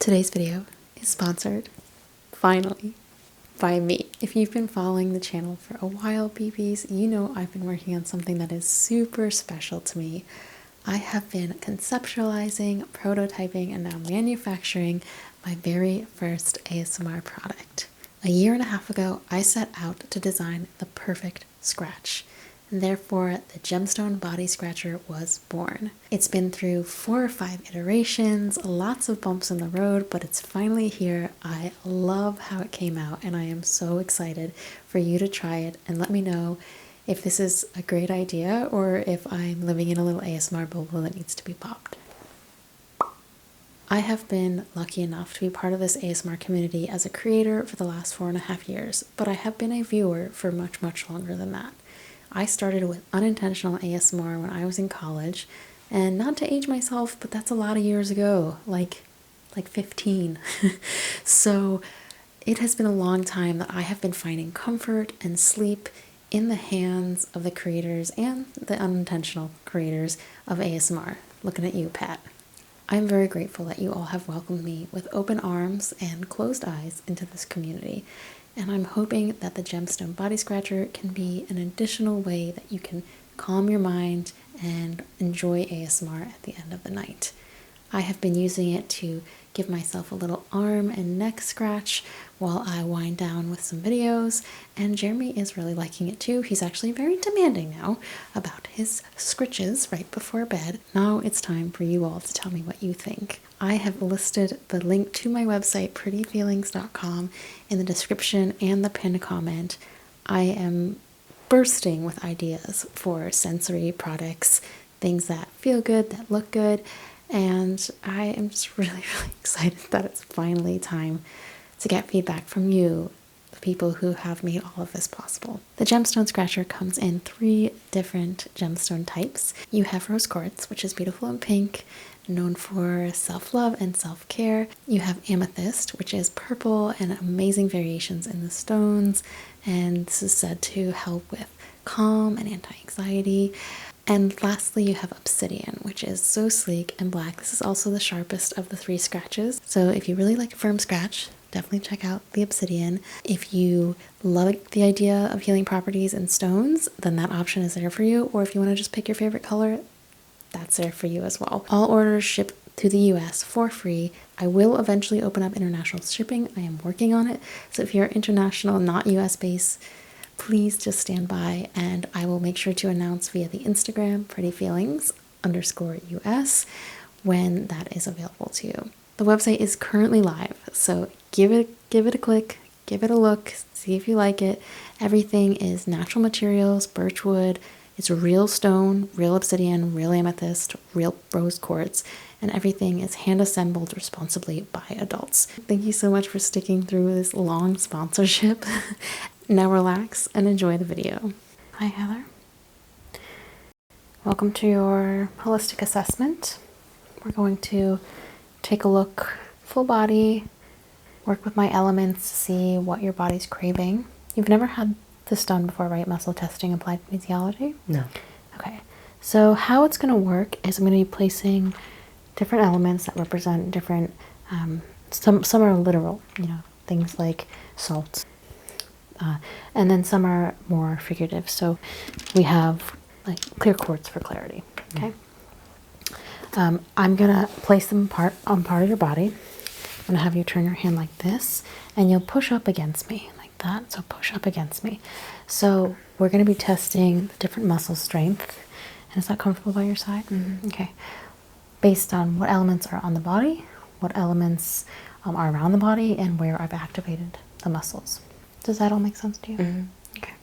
Today's video is sponsored, finally, by me. If you've been following the channel for a while, BBs, you know I've been working on something that is super special to me. I have been conceptualizing, prototyping, and now manufacturing my very first ASMR product. A year and a half ago, I set out to design the perfect scratch. And therefore, the Gemstone Body Scratcher was born. It's been through 4 or 5 iterations, lots of bumps in the road, but it's finally here. I love how it came out, and I am so excited for you to try it and let me know if this is a great idea or if I'm living in a little ASMR bubble that needs to be popped. I have been lucky enough to be part of this ASMR community as a creator for the last 4.5 years, but I have been a viewer for much, much longer than that. I started with unintentional ASMR when I was in college, and not to age myself, but that's a lot of years ago, like 15. So it has been a long time that I have been finding comfort and sleep in the hands of the creators and the unintentional creators of ASMR. Looking at you, Pat. I'm very grateful that you all have welcomed me with open arms and closed eyes into this community. And I'm hoping that the Gemstone Body Scratcher can be an additional way that you can calm your mind and enjoy ASMR at the end of the night. I have been using it to give myself a little arm and neck scratch while I wind down with some videos, and Jeremy is really liking it too. He's actually very demanding now about his scritches right before bed. Now it's time for you all to tell me what you think. I have listed the link to my website, prettyfeelings.com, in the description and the pinned comment. I am bursting with ideas for sensory products, things that feel good, that look good, and I am just really, really excited that it's finally time to get feedback from you, the people who have made all of this possible. The Gemstone Scratcher comes in 3 different gemstone types. You have rose quartz, which is beautiful and pink, known for self-love and self-care. You have amethyst, which is purple and amazing variations in the stones, and this is said to help with calm and anti-anxiety. And lastly, you have obsidian, which is so sleek and black. This is also the sharpest of the 3 scratches. So if you really like a firm scratch, definitely check out the obsidian. If you love the idea of healing properties in stones, then that option is there for you. Or if you want to just pick your favorite color, that's there for you as well. All orders ship to the US for free. I will eventually open up international shipping. I am working on it. So if you're international, not US based, please just stand by, and I will make sure to announce via the Instagram prettyfeelings_US when that is available to you. The website is currently live, so give it a click, give it a look, see if you like it. Everything is natural materials, birchwood, it's real stone, real obsidian, real amethyst, real rose quartz, and everything is hand assembled responsibly by adults. Thank you so much for sticking through this long sponsorship. Now relax and enjoy the video. Hi Heather. Welcome to your holistic assessment. We're going to take a look full body, work with my elements to see what your body's craving. You've never had this done before, right? Muscle testing, applied kinesiology? No. Okay. So how it's going to work is I'm going to be placing different elements that represent different, some are literal, things like salt. And then some are more figurative. So we have like clear quartz for clarity. Okay. I'm gonna place them on part of your body. I'm gonna have you turn your hand like this, and you'll push up against me like that. So push up against me. So we're gonna be testing the different muscle strength. And is that comfortable by your side? Mm-hmm. Okay. Based on what elements are on the body, what elements are around the body, and where I've activated the muscles. Does that all make sense to you? Mm-hmm. Okay.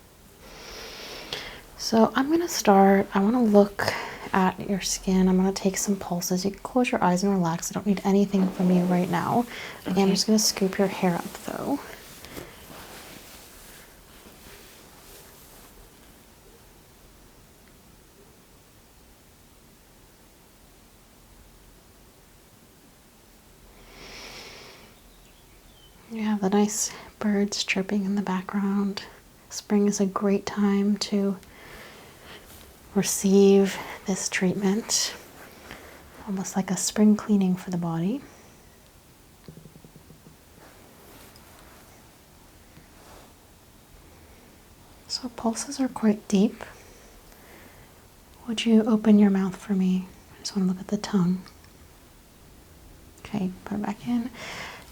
So I'm going to start, I want to look at your skin. I'm going to take some pulses. You can close your eyes and relax. I don't need anything from you right now. Okay. I'm just going to scoop your hair up though. You have the nice birds chirping in the background. Spring is a great time to receive this treatment, almost like a spring cleaning for the body. So pulses are quite deep. Would you open your mouth for me? I just want to look at the tongue. Okay, put it back in.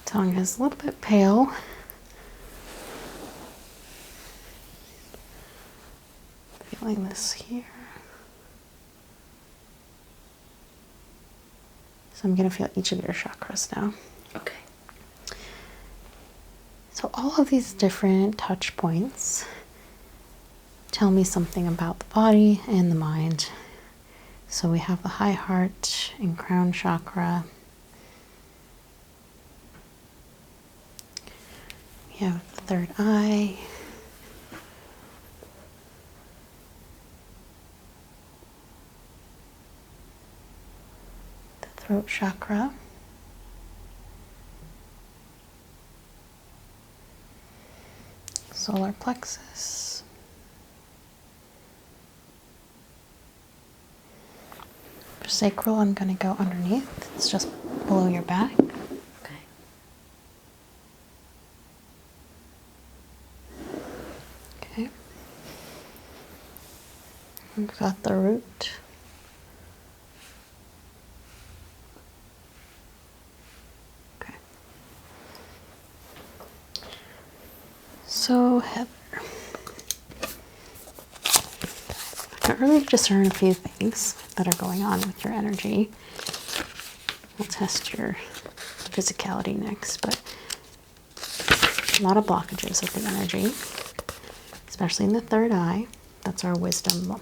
Tongue is a little bit pale. Feeling this here. So I'm going to feel each of your chakras now. Okay. So all of these different touch points tell me something about the body and the mind. So we have the high heart and crown chakra. We have the third eye. The throat chakra. Solar plexus. For sacral, I'm going to go underneath. It's just below your back. Okay. Okay. We've got the root. Okay. So, Heather, I can really discern a few things that are going on with your energy. We'll test your physicality next, but a lot of blockages of the energy, especially in the third eye. That's our wisdom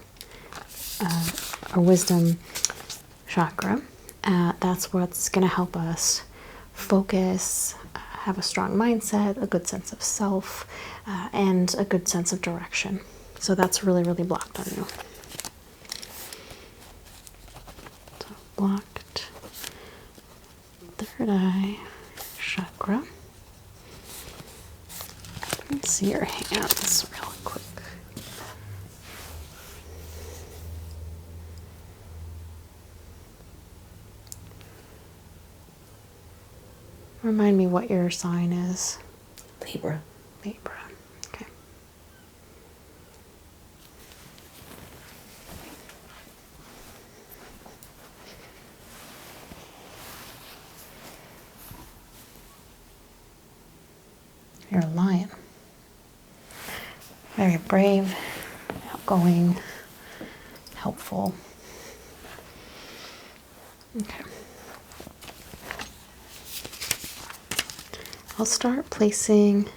chakra. That's what's going to help us focus, have a strong mindset, a good sense of self, and a good sense of direction. So that's really, really blocked on you. So blocked third eye chakra. Let's see your hands real quick. Remind me what your sign is. Libra. Libra. Okay. You're a lion. Very brave, outgoing, helpful. Okay. I'll start placing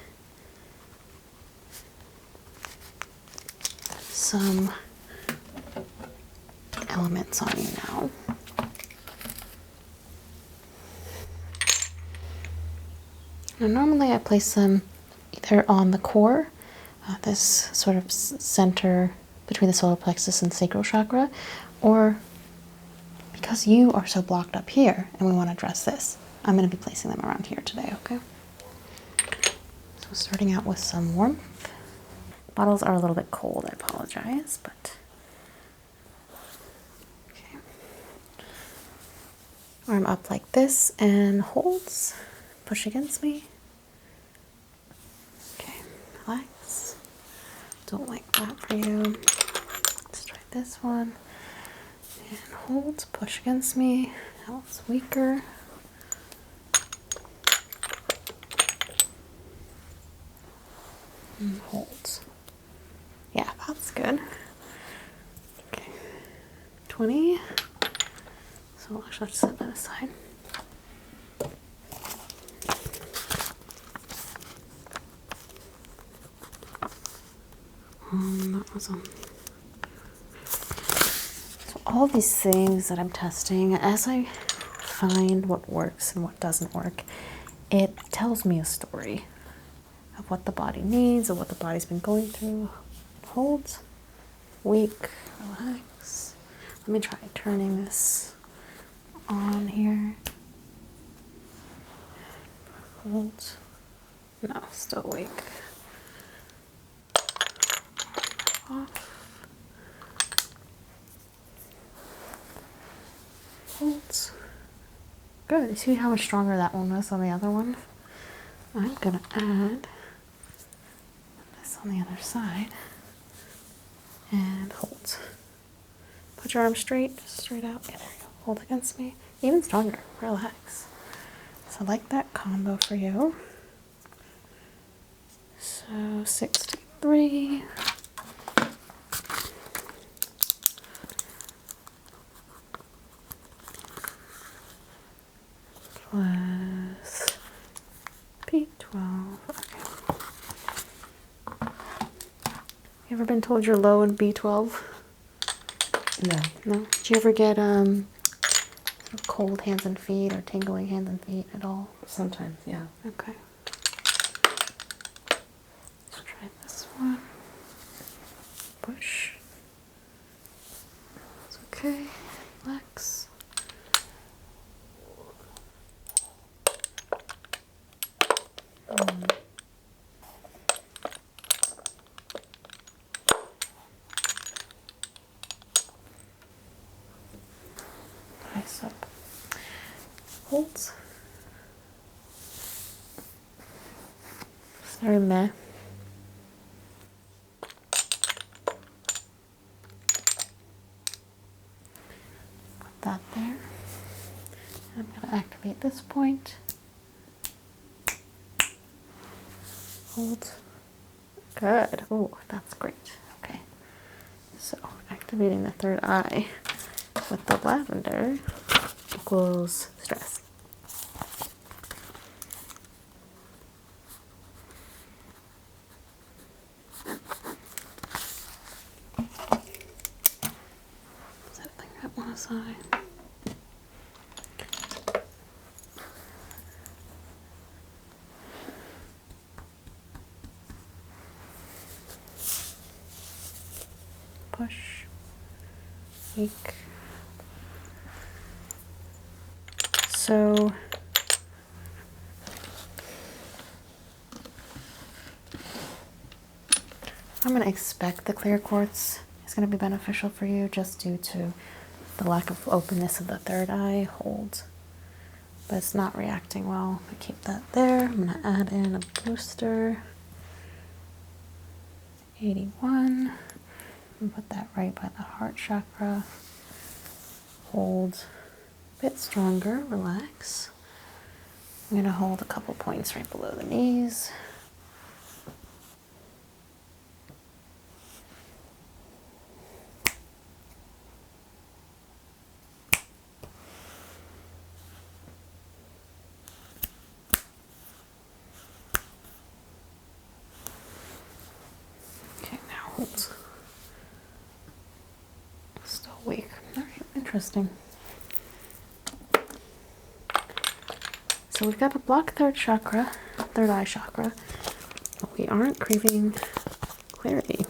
some elements on you now. Now, normally I place them either on the core, this sort of center between the solar plexus and sacral chakra, or because you are so blocked up here and we want to address this, I'm going to be placing them around here today, okay? So starting out with some warmth. Bottles are a little bit cold, I apologize, but okay. Arm up like this and holds. Push against me. Okay, relax. Don't like that for you. Let's try this one. And hold, push against me. That one's weaker. And hold. Yeah, that's good. Okay. 20. So I'll actually set that aside. That was on. So all these things that I'm testing, as I find what works and what doesn't work, it tells me a story of what the body needs, of what the body's been going through. Hold, weak, relax. Let me try turning this on here. Hold. No, still weak. Off. Hold. Good. You see how much stronger that one was than the other one? I'm gonna add this on the other side. And hold. Put your arms straight, straight out. Yeah, there you go. Hold against me. Even stronger. Relax. So like that combo for you. So 63. Plus B12. Okay. You ever been told you're low in B12? No. No? Did you ever get sort of cold hands and feet or tingling hands and feet at all? Sometimes, yeah. Okay. Let's try this one. Push. It's okay. Relax. Nice up. Holds. Very meh. Put that there. I'm going to activate this point. Hold. Good. Oh, that's great. Okay. So activating the third eye with the lavender equals stress. Setting that one aside. Push. Weak. So I'm going to expect the clear quartz is going to be beneficial for you just due to the lack of openness of the third eye. Hold. But it's not reacting well. I keep that there. I'm going to add in a booster. 81. And put that right by the heart chakra. Hold. A bit stronger. Relax. I'm going to hold a couple points right below the knees. Okay, now hold. Still weak. All right, interesting. So we've got a blocked third eye chakra, but we aren't craving clarity.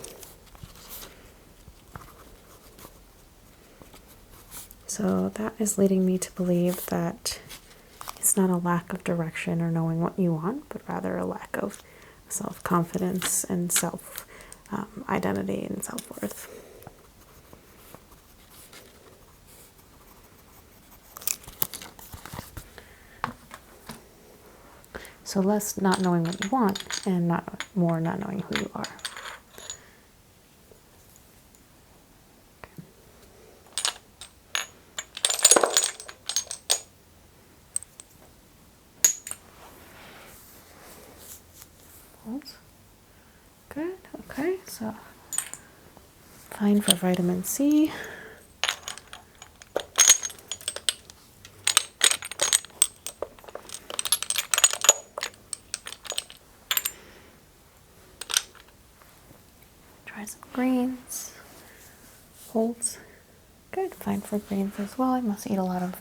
So that is leading me to believe that it's not a lack of direction or knowing what you want, but rather a lack of self-confidence and self-identity and self-worth. So less not knowing what you want and more not knowing who you are. Hold. Good. Okay, so fine for vitamin C. Try some greens. Holds. Good. Fine for greens as well. I must eat a lot of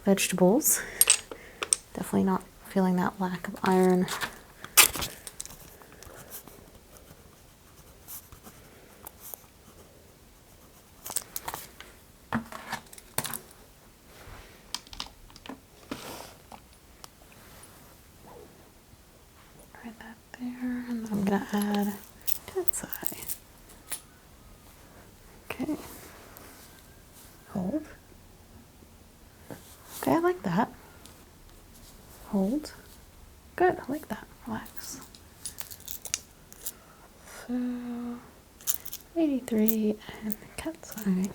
vegetables. Definitely not feeling that lack of iron. Try that there. And I'm going to add cat's eye. Okay. Hold. Okay, I like that. Hold. Good, I like that. Relax. So 83 and cat's eye.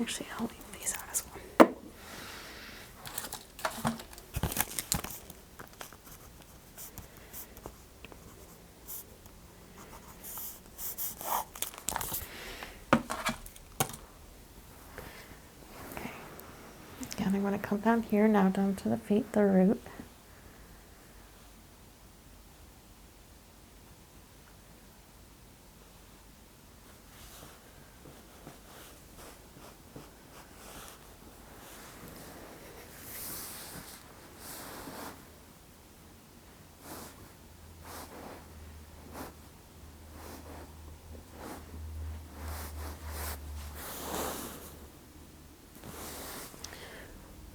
Actually, I'll leave these out as well. Okay. Again, I'm going to come down here, now down to the feet, the root.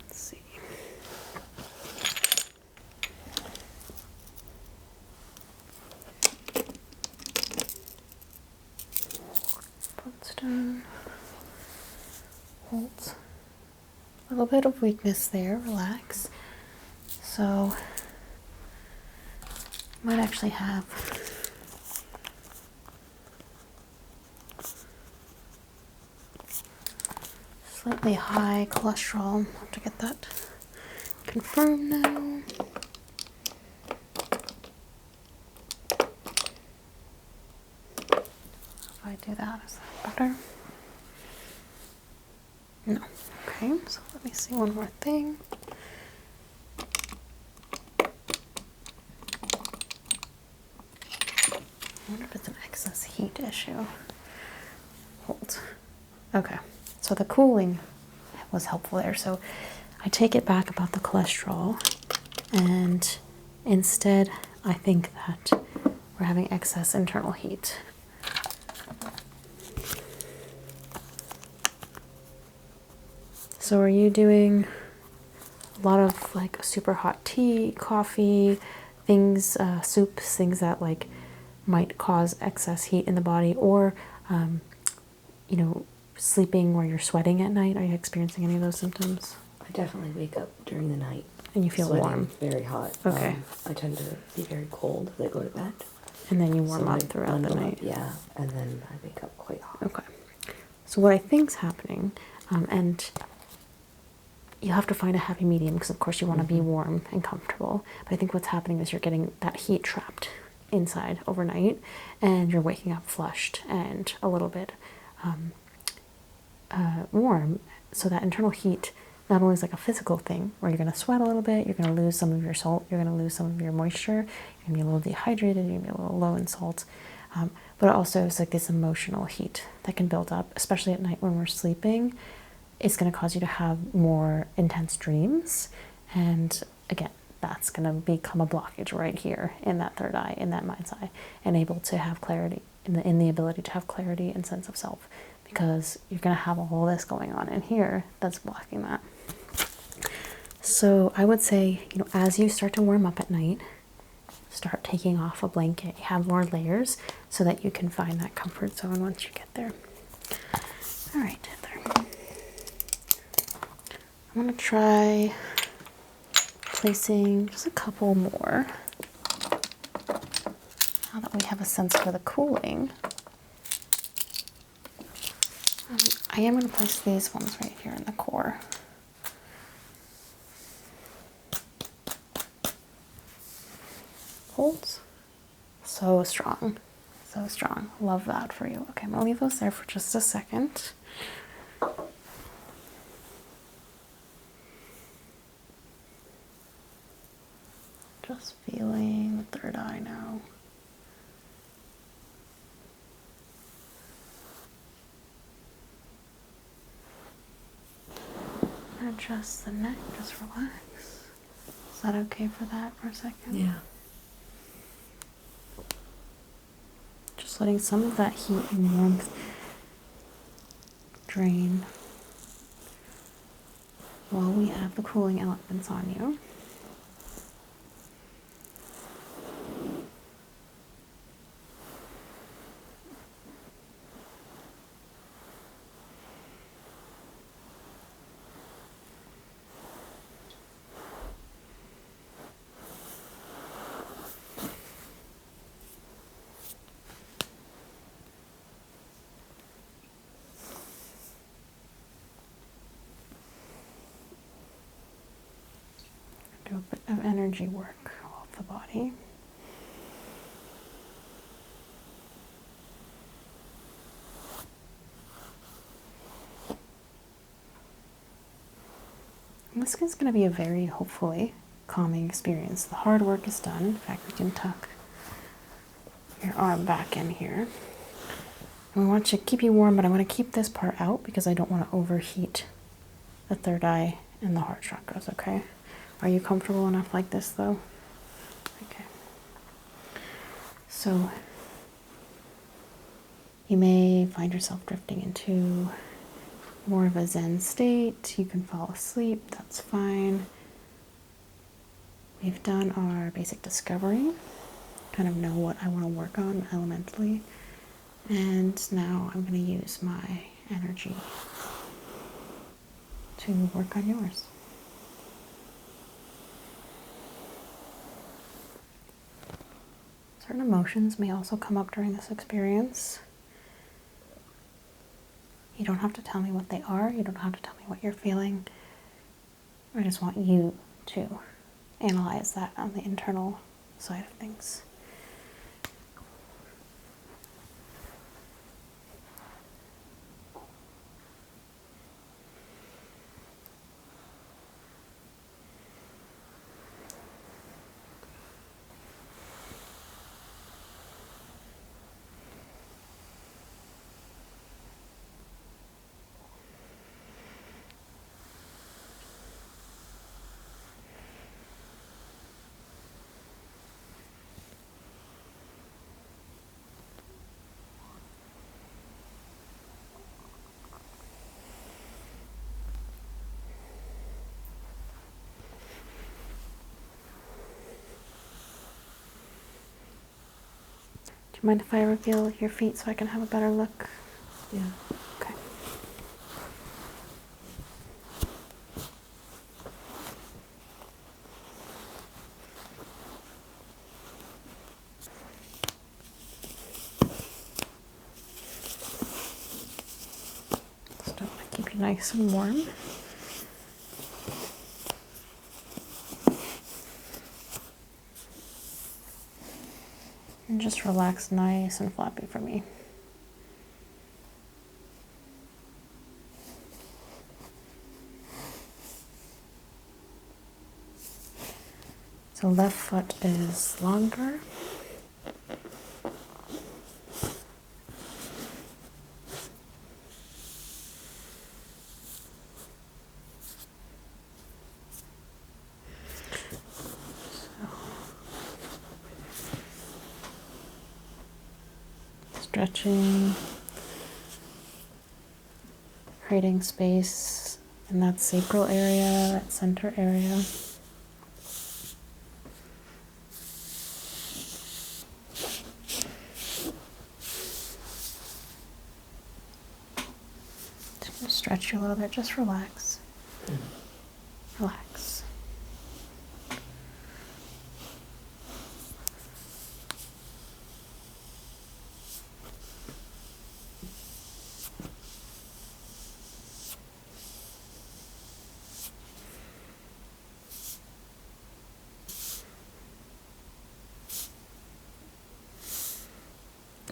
Let's see. Down, hold. A little bit of weakness there, relax. So, might actually have slightly high cholesterol. Have to get that confirmed now. If I do that, is that better? No. Okay, so let me see one more thing. I wonder if it's an excess heat issue. Hold. Okay, so the cooling was helpful there. So I take it back about the cholesterol, and instead I think that we're having excess internal heat. So are you doing a lot of like super hot tea, coffee, things, soups, things that like might cause excess heat in the body, or you know, sleeping where you're sweating at night? Are you experiencing any of those symptoms? I definitely wake up during the night. And you feel sweating, warm? Very hot. Okay. I tend to be very cold as I go to bed. And then you warm So up I throughout the bundle night? up, yeah, and then I wake up quite hot. Okay. So what I think's happening, and you have to find a happy medium because of course you want to be warm and comfortable, but I think what's happening is you're getting that heat trapped inside overnight, and you're waking up flushed and a little bit warm. So that internal heat not only is like a physical thing where you're going to sweat a little bit, you're going to lose some of your salt, you're going to lose some of your moisture, you're going to be a little dehydrated, you're going to be a little low in salt, but it also is like this emotional heat that can build up, especially at night when we're sleeping. It's going to cause you to have more intense dreams, and again, that's going to become a blockage right here in that third eye, in that mind's eye, and able to have clarity, in the ability to have clarity and sense of self, because you're going to have all this going on in here that's blocking that. So I would say, you know, as you start to warm up at night, start taking off a blanket, have more layers so that you can find that comfort zone once you get there. All right, Heather. I'm going to try placing just a couple more. Now that we have a sense for the cooling, I am going to place these ones right here in the core. Holds. So strong. So strong. Love that for you. Okay, I'm going to leave those there for just a second. Just feeling the third eye now. Adjust the neck, just relax. Is that okay for that for a second? Yeah. Just letting some of that heat and warmth drain while we have the cooling elements on you. energy work off the body. And this is going to be a very, hopefully, calming experience. The hard work is done. In fact, we can tuck your arm back in here. And we want to keep you warm, but I want to keep this part out because I don't want to overheat the third eye and the heart chakras, okay? Are you comfortable enough like this, though? Okay. So, you may find yourself drifting into more of a Zen state. You can fall asleep, that's fine. We've done our basic discovery, kind of know what I want to work on elementally. And now I'm going to use my energy to work on yours. Certain emotions may also come up during this experience. You don't have to tell me what they are. You don't have to tell me what you're feeling. I just want you to analyze that on the internal side of things. Do you mind if I reveal your feet so I can have a better look? Yeah. Okay. Just want to keep you nice and warm. And just relax nice and floppy for me. So left foot is longer. Stretching, creating space in that sacral area, that center area. Just gonna stretch you a little bit, just relax. Relax.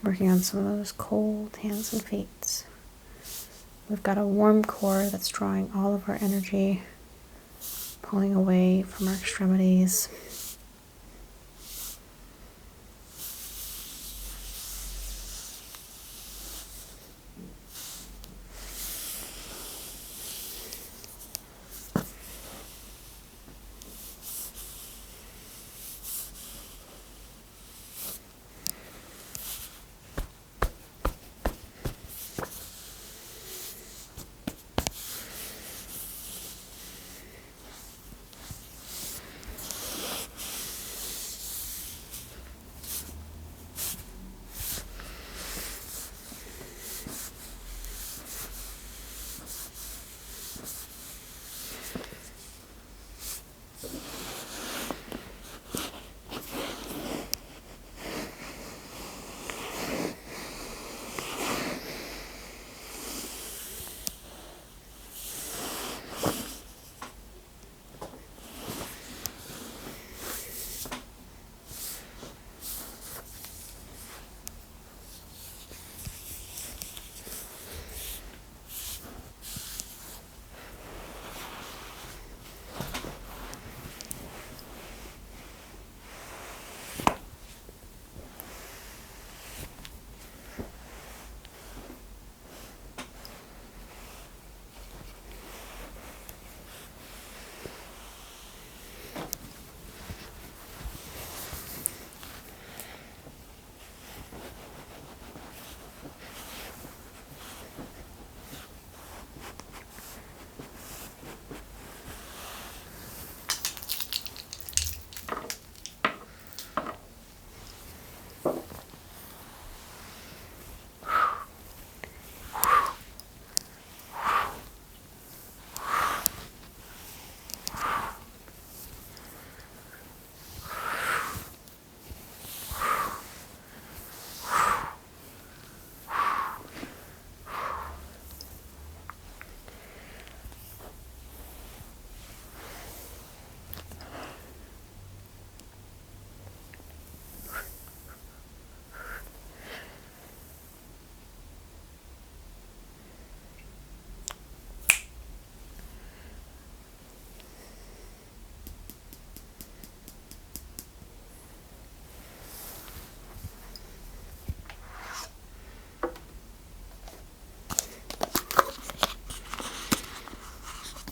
Working on some of those cold hands and feet. We've got a warm core that's drawing all of our energy, pulling away from our extremities.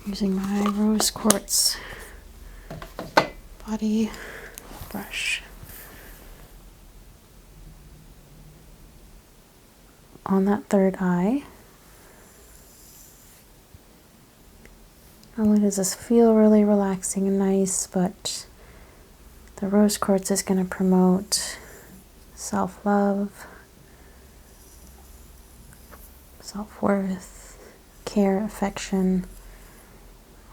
using my rose quartz body brush on that third eye. Not only does this feel really relaxing and nice, but the rose quartz is going to promote self-love, self-worth, care, affection,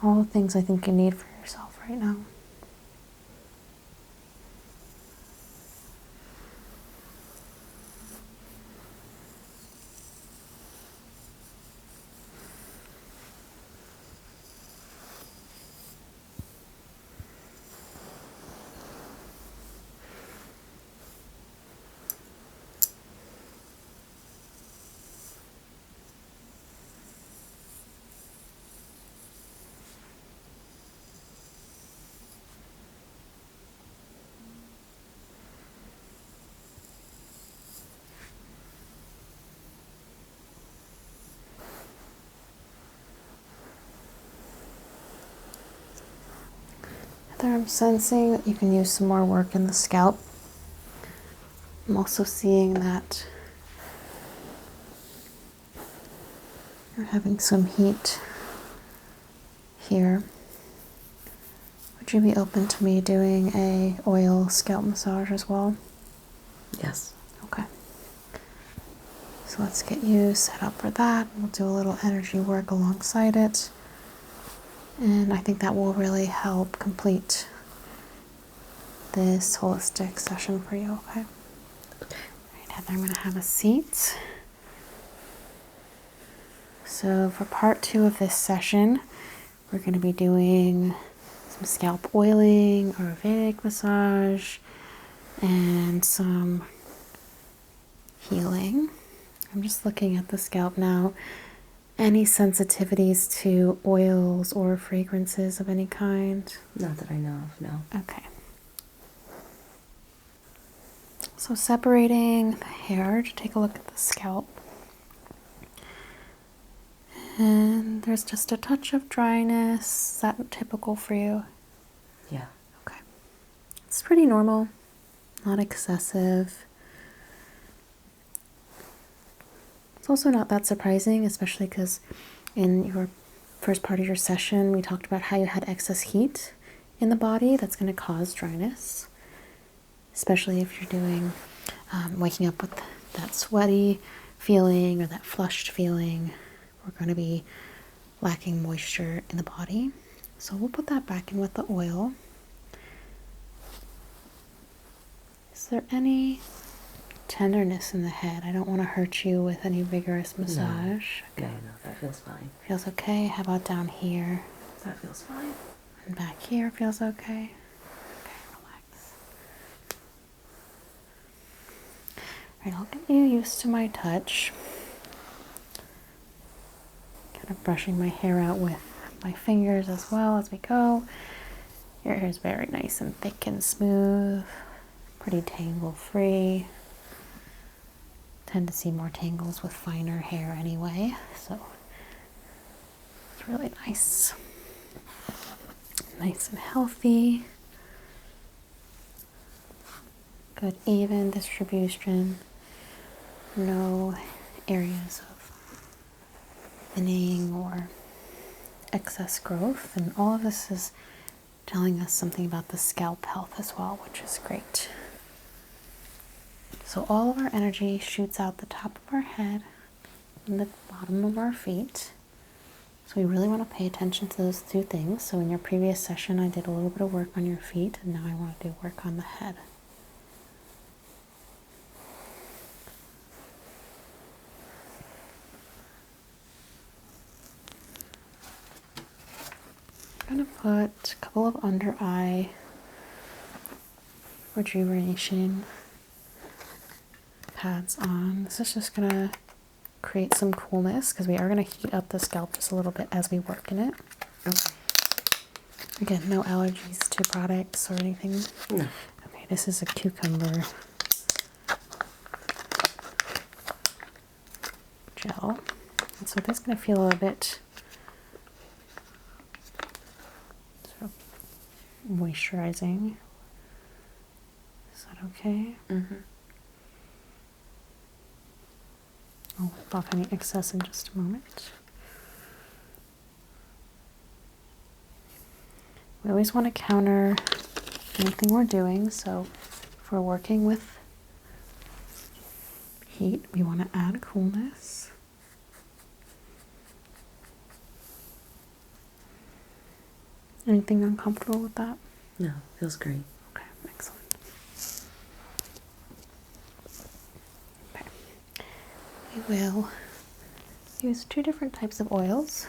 all the things I think you need for yourself right now. There, I'm sensing that you can use some more work in the scalp. I'm also seeing that you're having some heat here. Would you be open to me doing a oil scalp massage as well? Yes. Okay. So let's get you set up for that. We'll do a little energy work alongside it. And I think that will really help complete this holistic session for you, okay? Okay. Right, Heather, I'm going to have a seat. So for part 2 of this session, we're going to be doing some scalp oiling, Ayurvedic massage, and some healing. I'm just looking at the scalp now. Any sensitivities to oils or fragrances of any kind? Not that I know of, no. Okay. So separating the hair to take a look at the scalp. And there's just a touch of dryness. Is that typical for you? Yeah. Okay. It's pretty normal, not excessive. It's also not that surprising, especially because in your first part of your session, we talked about how you had excess heat in the body that's going to cause dryness, especially if you're doing waking up with that sweaty feeling or that flushed feeling. We're going to be lacking moisture in the body. So we'll put that back in with the oil. Is there any tenderness in the head? I don't want to hurt you with any vigorous massage. No, that feels fine. Feels okay. How about down here? That feels fine. And back here feels okay? Okay, relax. All right, I'll get you used to my touch. Kind of brushing my hair out with my fingers as well as we go. Your hair is very nice and thick and smooth. Pretty tangle-free. Tend to see more tangles with finer hair anyway, so it's really nice. Nice and healthy. Good even distribution. No areas of thinning or excess growth, and all of this is telling us something about the scalp health as well, which is great. So all of our energy shoots out the top of our head and the bottom of our feet. So we really want to pay attention to those two things. So in your previous session, I did a little bit of work on your feet, and now I want to do work on the head. I'm going to put a couple of under eye rejuvenation pads on. This is just going to create some coolness because we are going to heat up the scalp just a little bit as we work in it. Okay. Again, no allergies to products or anything? No. Okay, this is a cucumber gel. And so this is going to feel a bit moisturizing. Is that okay? Mm-hmm. I'll wipe off any excess in just a moment. We always want to counter anything we're doing, so if we're working with heat, we want to add coolness. Anything uncomfortable with that? No, feels great. Okay, excellent. Okay. We will use 2 different types of oils.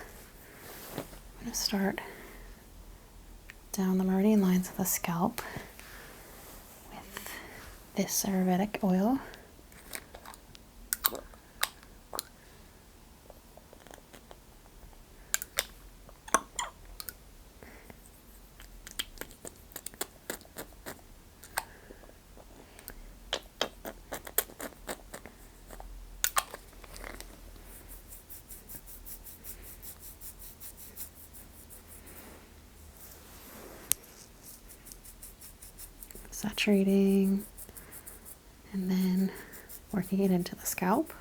I'm going to start down the meridian lines of the scalp with this Ayurvedic oil. Saturating and then working it into the scalp.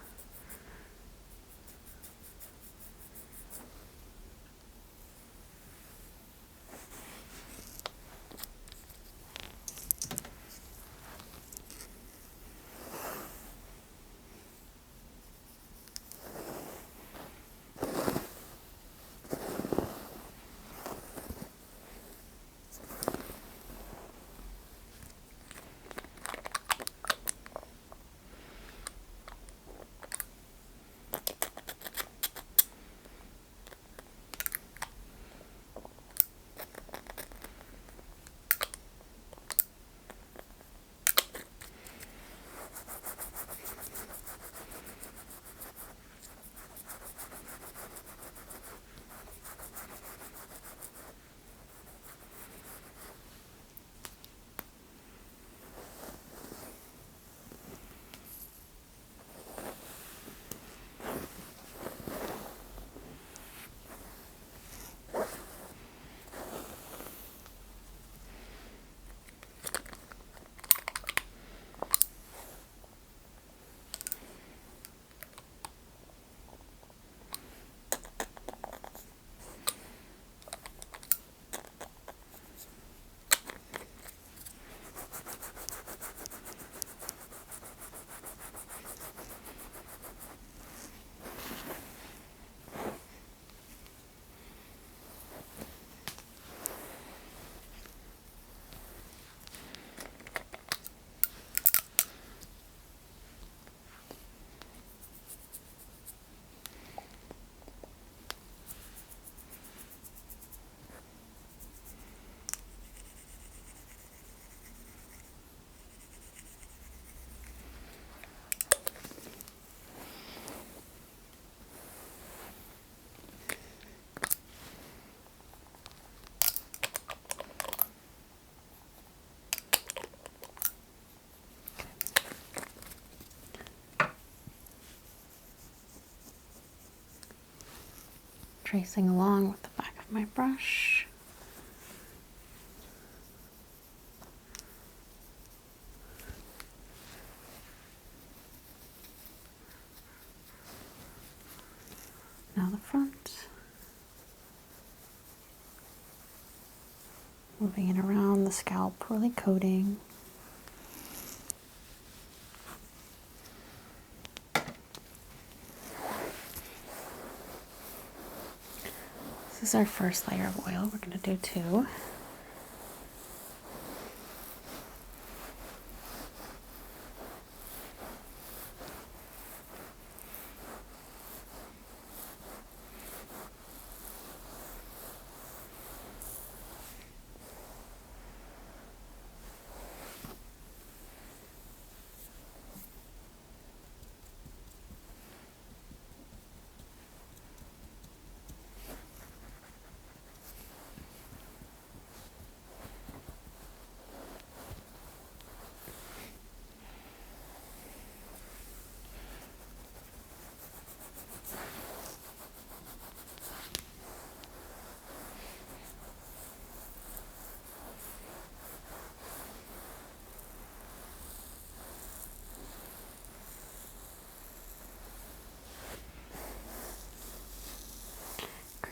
Tracing along with the back of my brush. Now the front. Moving it around the scalp, really coating. This is our first layer of oil. We're going to do 2.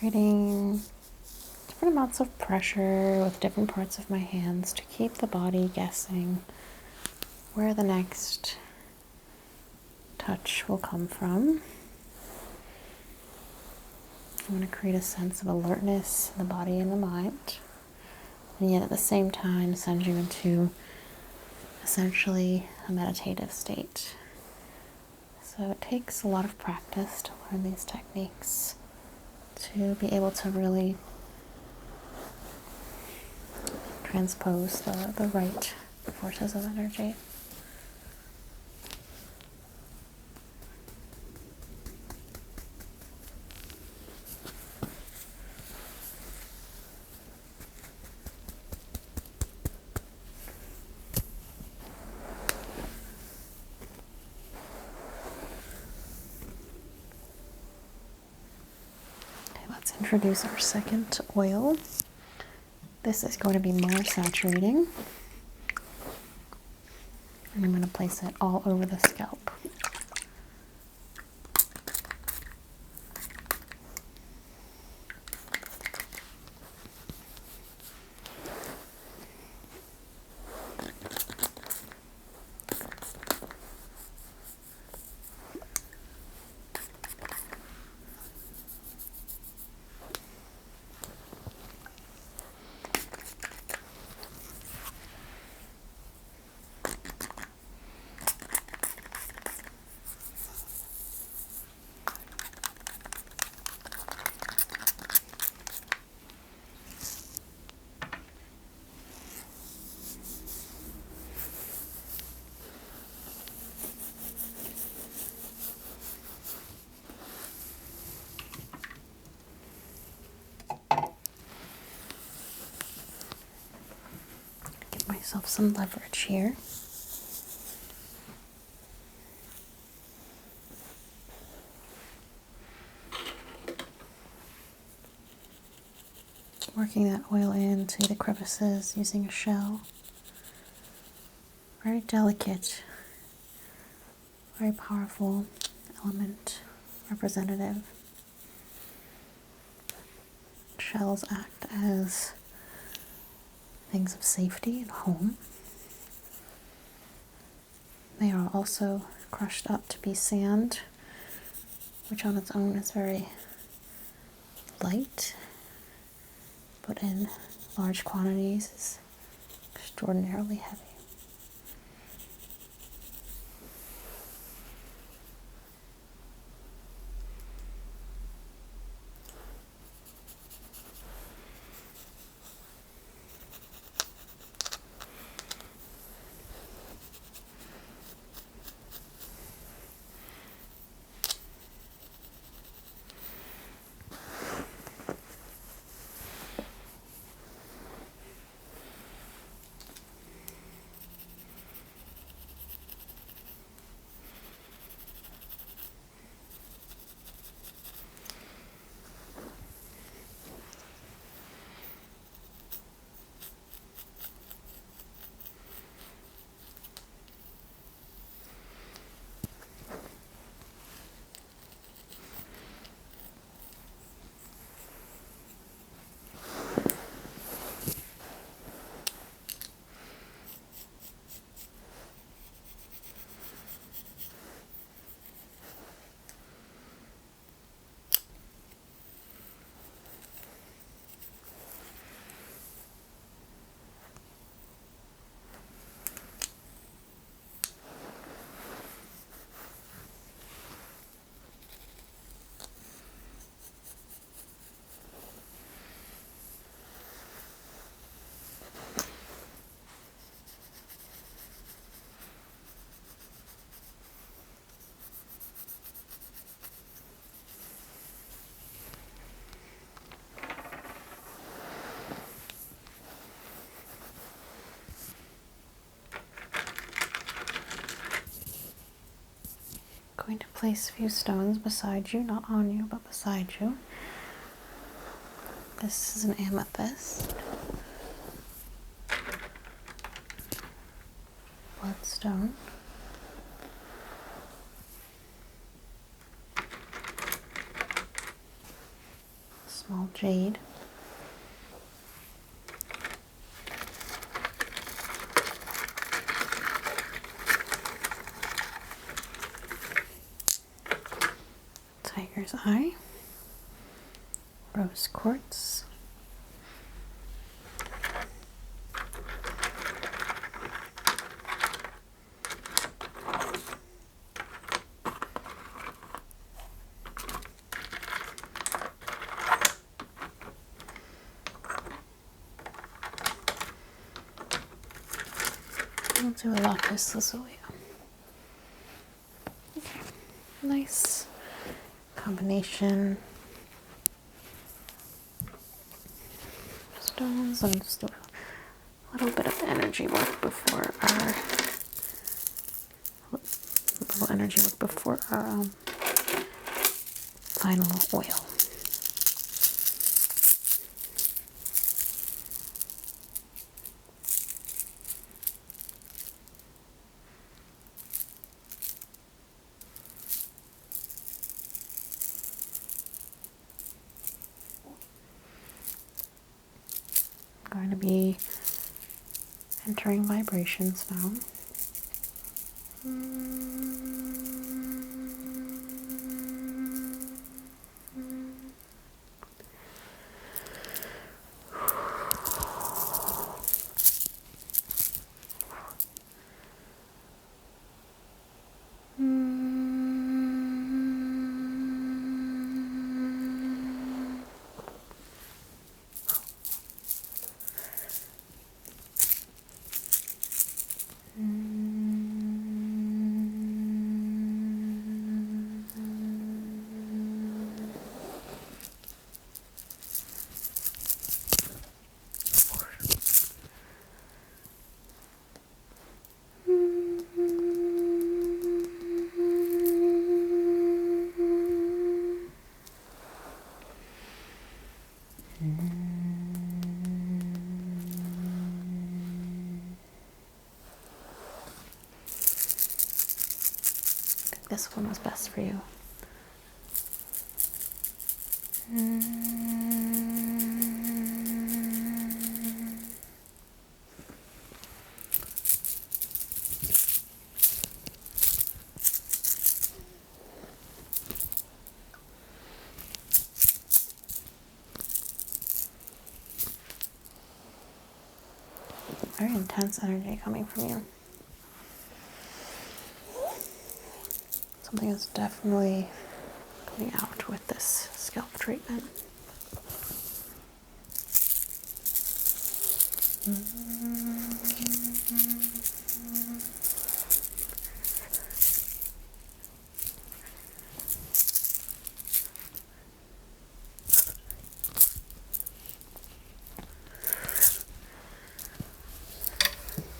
creating different amounts of pressure with different parts of my hands to keep the body guessing where the next touch will come from. I want to create a sense of alertness in the body and the mind, and yet at the same time send you into essentially a meditative state. So it takes a lot of practice to learn these techniques, to be able to really transpose the right forces of energy. Let's introduce our second oil. This is going to be more saturating, and I'm going to place it all over the scalp. Give myself some leverage here. Working that oil into the crevices using a shell. Very delicate, very powerful element, representative. Shells act as things of safety and home. They are also crushed up to be sand, which on its own is very light, but in large quantities is extraordinarily heavy. Going to place a few stones beside you, not on you, but beside you. This is an amethyst, bloodstone, small jade. Tiger's eye, rose quartz, we'll do a lapis lazuli. Okay, nice combination of stones, and just do a little bit of energy work before our final oil. I'm going to be entering vibrations now. This one was best for you. Very intense energy coming from you. Something is definitely coming out with this scalp treatment.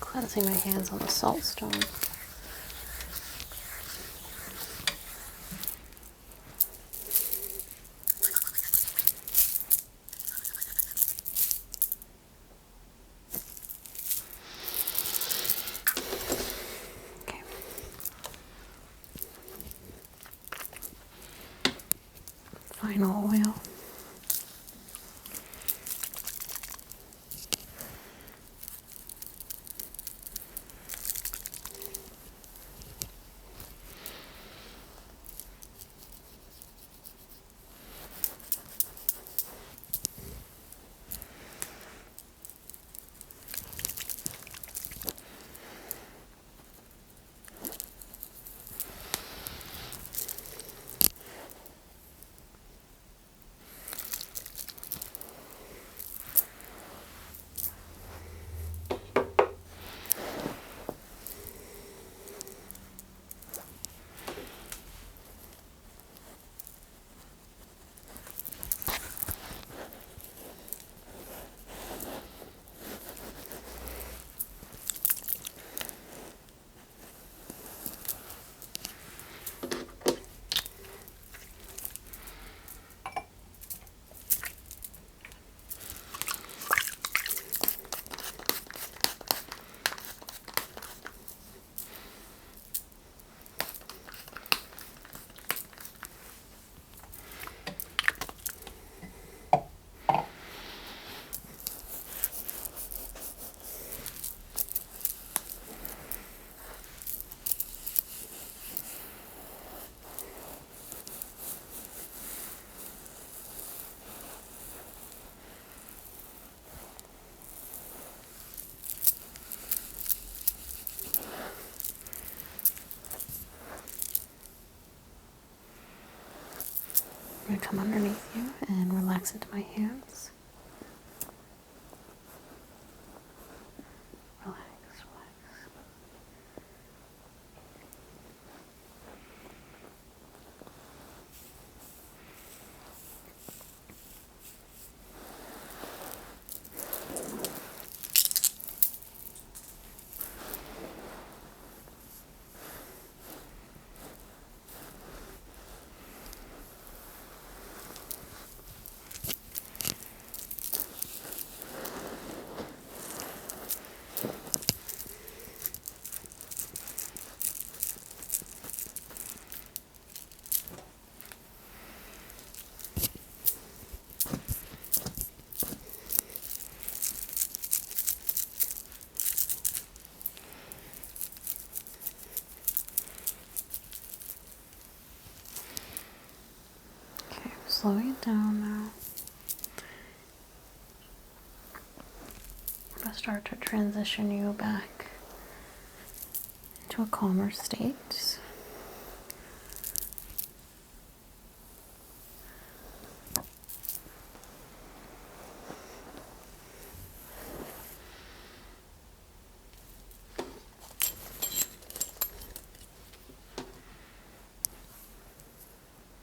Cleansing my hands on the salt stone. Okay. Final oil. come underneath you and relax into my hands. Relax, relax. Okay, slowing it down now. I'm going to start to transition you back into a calmer state.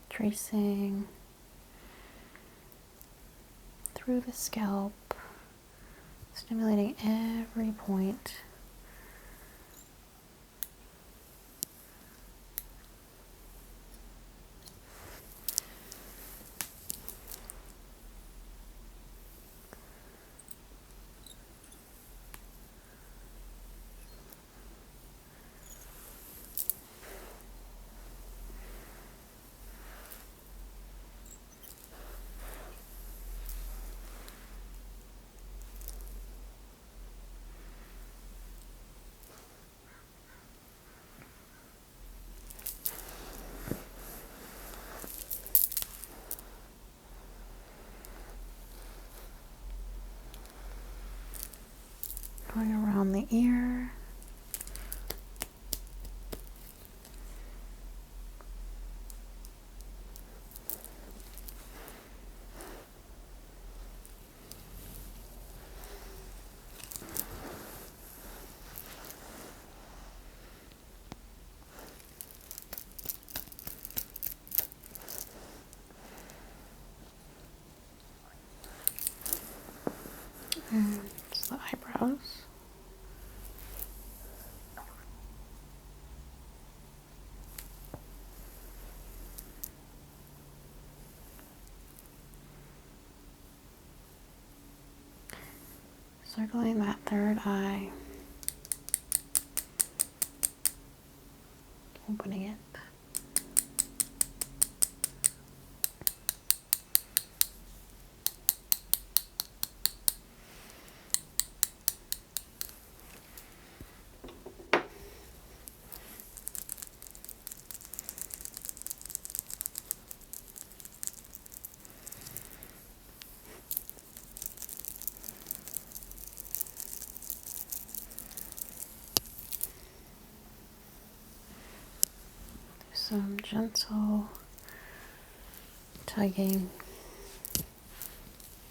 Tracing through the scalp, stimulating every point. Going around the ear. And it's the eyebrows. Circling that third eye. Opening it. Some gentle tugging.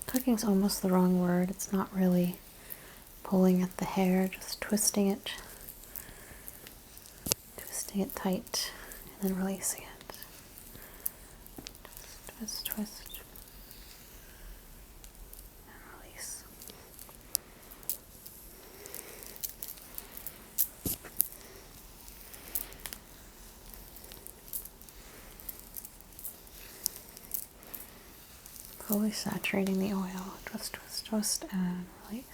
Tugging is almost the wrong word. It's not really pulling at the hair, just twisting it tight, and then releasing it. Twist, twist, and release. Fully saturating the oil. Twist, twist, twist, and release.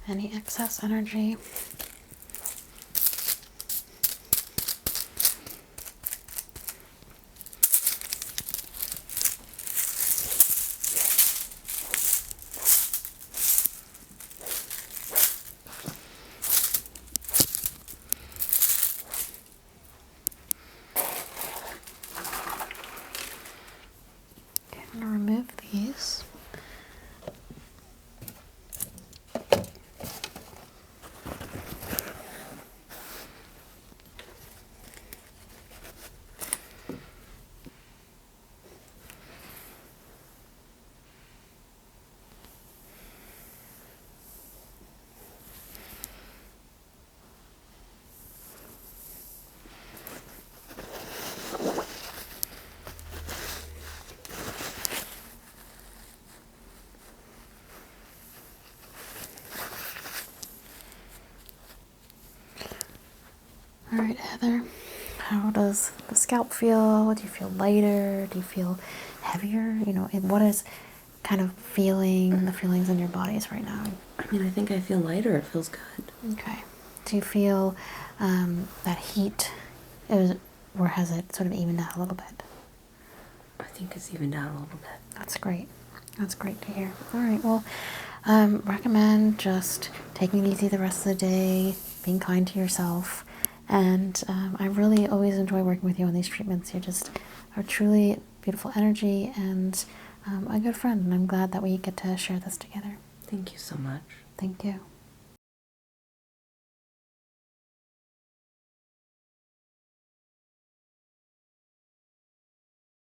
any excess energy. Okay, I'm going to remove these. All right, Heather, how does the scalp feel? Do you feel lighter? Do you feel heavier? You know, and what is kind of the feelings in your bodies right now? I mean, I think I feel lighter. It feels good. Okay. Do you feel that heat, or has it sort of evened out a little bit? I think it's evened out a little bit. That's great. That's great to hear. All right, well, recommend just taking it easy the rest of the day, being kind to yourself, and I really always enjoy working with you on these treatments. You're just a truly beautiful energy and a good friend, and I'm glad that we get to share this together. Thank you so much. Thank you.